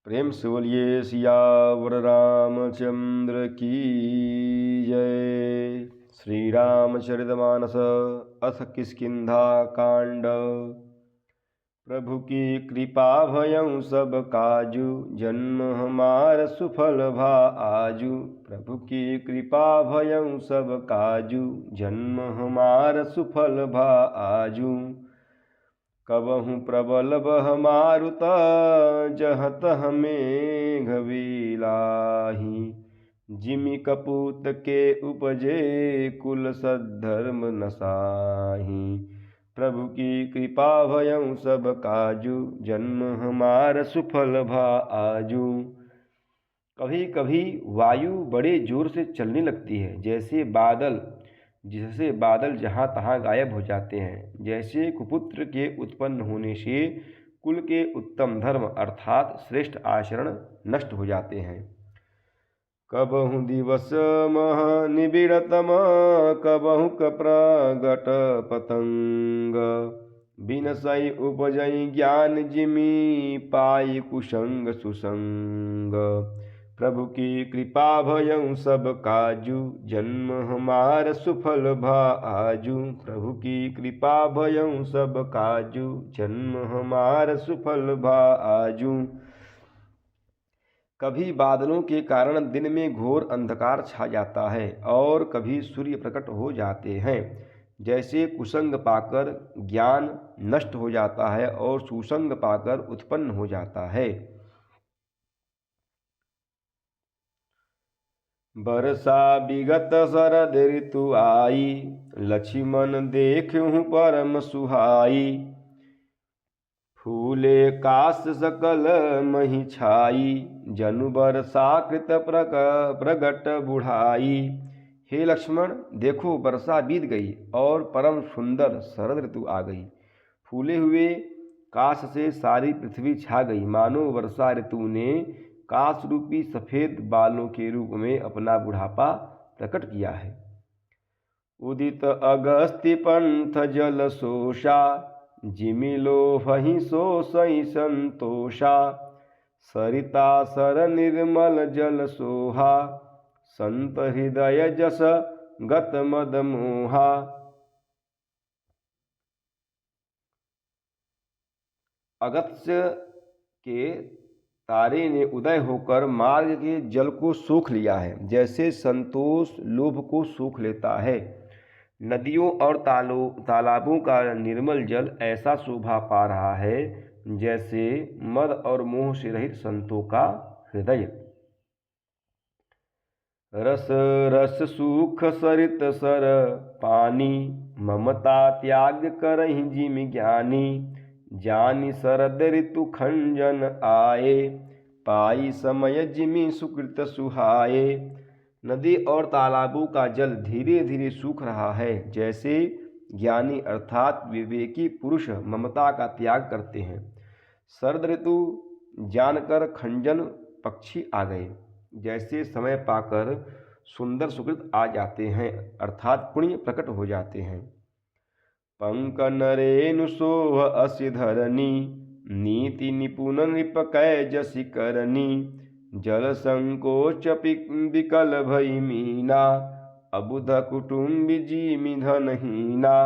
प्रेम से बोलिए सियावर रामचंद्र की जय। श्री रामचरितमानस अथ किष्किंधा कांड। प्रभु की कृपा भयं सब काजू, जन्म हमार सुफल भा आजू। प्रभु की कृपा भयं सब काजू, जन्म हमार सुफल भा आजू। कबहु प्रबल बह मारुत, जहत मेघ बिलाही। जिमि कपूत के उपजे, कुल सद्धर्म नसाही। प्रभु की कृपा भयं सब काजू, जन्म हमार सुफल भा आजू। कभी कभी वायु बड़े जोर से चलने लगती है, जिससे बादल जहाँ तहाँ गायब हो जाते हैं। जैसे कुपुत्र के उत्पन्न होने से कुल के उत्तम धर्म अर्थात श्रेष्ठ आचरण नष्ट हो जाते हैं। कबहु दिवस मह निबिड़तम, कबहु कप्रगट पतंग। बिनसई उपजई ज्ञान, जिमि पाई कुसंग सुसंग। प्रभु की कृपा भयं सब काजू, जन्म हमार सुफल भा आजू। प्रभु की कृपा भयं सब काजू, जन्म हमार सुफल भा आजू। कभी बादलों के कारण दिन में घोर अंधकार छा जाता है और कभी सूर्य प्रकट हो जाते हैं। जैसे कुसंग पाकर ज्ञान नष्ट हो जाता है और सुसंग पाकर उत्पन्न हो जाता है। बरसा विगत शरद ऋतु आई, लक्ष्मण देखूं परम सुहाई। फूले काश सकल मही छाई, जनु बरसा कृत प्रगट बुढ़ाई। हे लक्ष्मण, देखो वर्षा बीत गई और परम सुंदर शरद ऋतु आ गई। फूले हुए काश से सारी पृथ्वी छा गई, मानो वर्षा ऋतु ने काश रूपी सफेद बालों के रूप में अपना बुढ़ापा प्रकट किया है। उदित अगस्त्य पंथ जल शोषा, जिमि लोभहि शोषहि संतोषा। सरिता सर निर्मल जल सोहा, संत हृदय जस गत मद मोहा। अगस्त्य के तारे ने उदय होकर मार्ग के जल को सूख लिया है, जैसे संतोष लोभ को सूख लेता है। नदियों और तालाबों का निर्मल जल ऐसा शोभा पा रहा है, जैसे मद और मोह से रहित संतों का हृदय। रस रस सूख सरित सर पानी, ममता त्याग करहि जिमि ज्ञानी। जानि शरद ऋतु खंजन आए, पाई समय जिमि सुकृत सुहाए। नदी और तालाबों का जल धीरे धीरे सूख रहा है, जैसे ज्ञानी अर्थात विवेकी पुरुष ममता का त्याग करते हैं। शरद ऋतु जानकर खंजन पक्षी आ गए, जैसे समय पाकर सुंदर सुकृत आ जाते हैं अर्थात पुण्य प्रकट हो जाते हैं। पंक नरेनु सोह असि धरनी, नीति निपुण नृप कै जसि करनी। जल संकोच विकल भई मीना, अबुध कुटुम्बी जिमि धनहीना।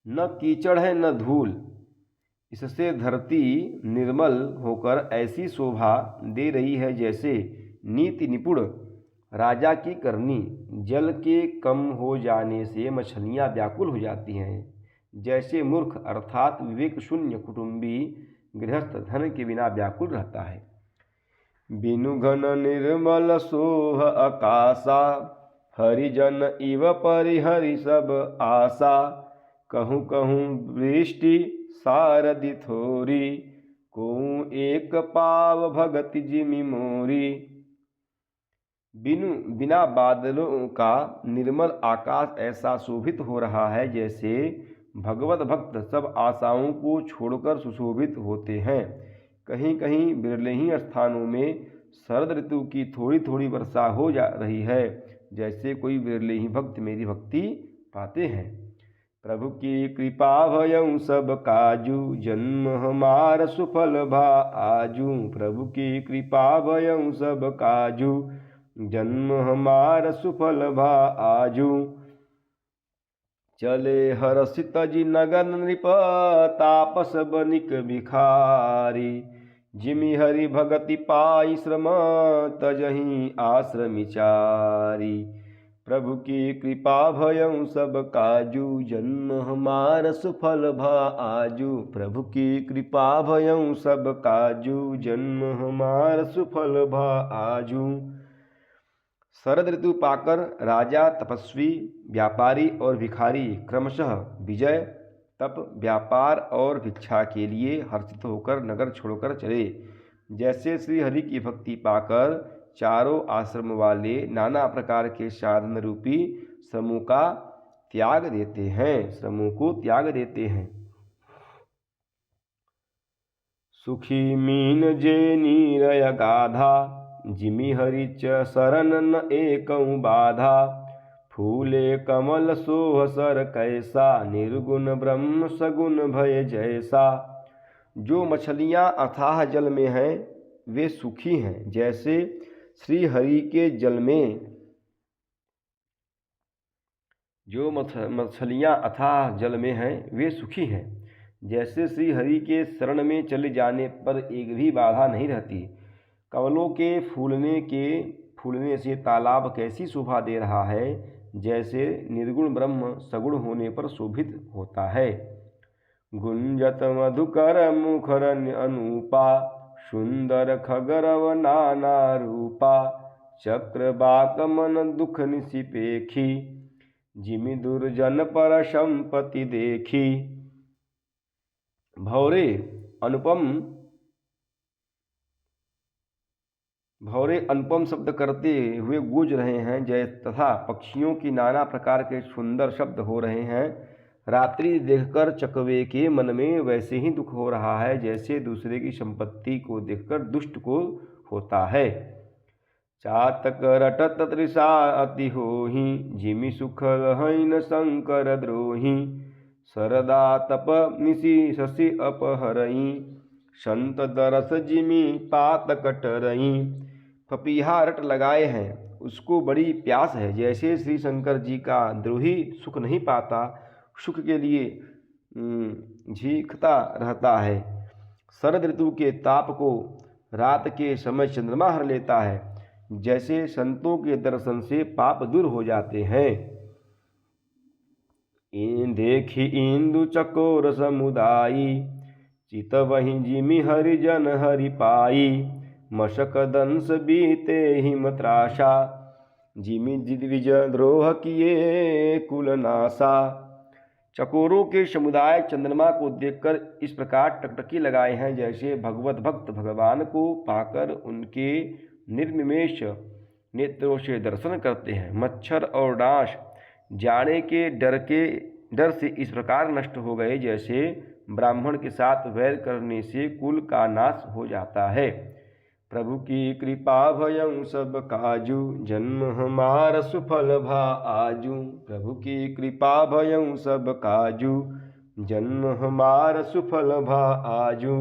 न कीचड़ है न धूल, इससे धरती निर्मल होकर ऐसी शोभा दे रही है जैसे नीति निपुण राजा की करनी। जल के कम हो जाने से मछलियां व्याकुल हो जाती हैं, जैसे मूर्ख अर्थात विवेक शून्य कुटुंबी गृहस्थ धन के बिना व्याकुल रहता है। बिनु घन निर्मल सोह आकाशा, हरिजन इव परिहरि सब आशा। कहूँ कहूँ वृष्टि सारदि थोरी, को एक पाव भगति जिमि मोरी। बिना बादलों का निर्मल आकाश ऐसा शोभित हो रहा है, जैसे भगवत भक्त सब आशाओं को छोड़कर सुशोभित होते हैं। कहीं कहीं बिरले ही स्थानों में शरद ऋतु की थोड़ी थोड़ी वर्षा हो जा रही है, जैसे कोई बिरले ही भक्त मेरी भक्ति पाते हैं। प्रभु की कृपा भयं सब काजू, जन्म हमार सुफल भा आजू। प्रभु की कृपा भयं सब काजू, जन्म हमार सुफल भा आजू। चले हर्षित जी नगर नृप, तापस बनिक भिखारी। जिमि हरि भगति पाई श्रम, तजहि आश्रमिचारी। प्रभु की कृपा भयं सब काजू, जन्म हमार सुफल भा आजू। प्रभु की कृपा भयं सब काजू, जन्म हमार सुफल भा आजू। शरद ऋतु पाकर राजा, तपस्वी, व्यापारी और भिखारी क्रमशः विजय, तप, व्यापार और भिक्षा के लिए हर्षित होकर नगर छोड़कर चले। जैसे श्री हरि की भक्ति पाकर चारों आश्रम वाले नाना प्रकार के साधन रूपी श्रमों का त्याग देते हैं, श्रमों को त्याग देते हैं। सुखी मीन जे नीरय गाधा, जिमि हरि च शरण न एकं बाधा। फूले कमल सोह सर कैसा, निर्गुण ब्रह्म सगुण भय जैसा। जो मछलियाँ अथाह जल में हैं वे सुखी हैं, जैसे श्री हरि के जल में। जो मछलियाँ अथाह जल में हैं वे सुखी हैं, जैसे श्री हरि के शरण में चले जाने पर एक भी बाधा नहीं रहती। कमलों के फूलने से तालाब कैसी शोभा दे रहा है, जैसे निर्गुण ब्रह्म सगुण होने पर शोभित होता है। गुंजत मधुकर मुखर अनूपा, सुंदर खगरव नाना रूपा। चक्रबाक मन दुख निसिपेखी, जिमि दुर्जन पर संपत्ति देखी। भौरे अनुपम शब्द करते हुए गूंज रहे हैं, तथा पक्षियों की नाना प्रकार के सुंदर शब्द हो रहे हैं। रात्रि देखकर चकवे के मन में वैसे ही दुख हो रहा है, जैसे दूसरे की संपत्ति को देखकर दुष्ट को होता है। चातक रटत तृषा अति होहि, जिमि सुख लहैन शंकर द्रोही। सरदा तप निशि शशि अपहरई, संत दरस जिमि पात कटरई। पपीहा रट लगाए हैं, उसको बड़ी प्यास है, जैसे श्री शंकर जी का द्रोही सुख नहीं पाता, सुख के लिए झींकता रहता है। शरद ऋतु के ताप को रात के समय चंद्रमा हर लेता है, जैसे संतों के दर्शन से पाप दूर हो जाते हैं। देखी इंदु चकोर समुदायी, चित वहीं जिमि हरिजन हरि पाई। मशक दंश बीते हिम त्रासा, जिमि द्विज द्रोह किए कुलनाशा। चकोरों के समुदाय चंद्रमा को देखकर इस प्रकार टकटकी लगाए हैं, जैसे भगवत भक्त भगवान को पाकर उनके निर्निमेष नेत्रों से दर्शन करते हैं। मच्छर और डांस जाने के डर से इस प्रकार नष्ट हो गए, जैसे ब्राह्मण के साथ वैर करने से कुल का नाश हो जाता है। प्रभु की कृपा भयं सब काजू, जन्म हमार सुफल भा आजू। प्रभु की कृपा भयं सब काजू, जन्म हमार सुफल भा आजू।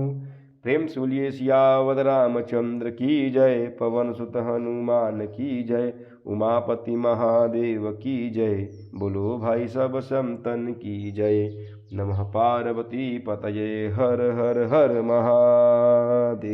प्रेम से बोलिए सियावत रामचंद्र की जय, पवन सुत हनुमान की जय, उमापति महादेव की जय। बोलो भाई सब संतन की जय। नमः पार्वती पतये, हर हर हर महादेव।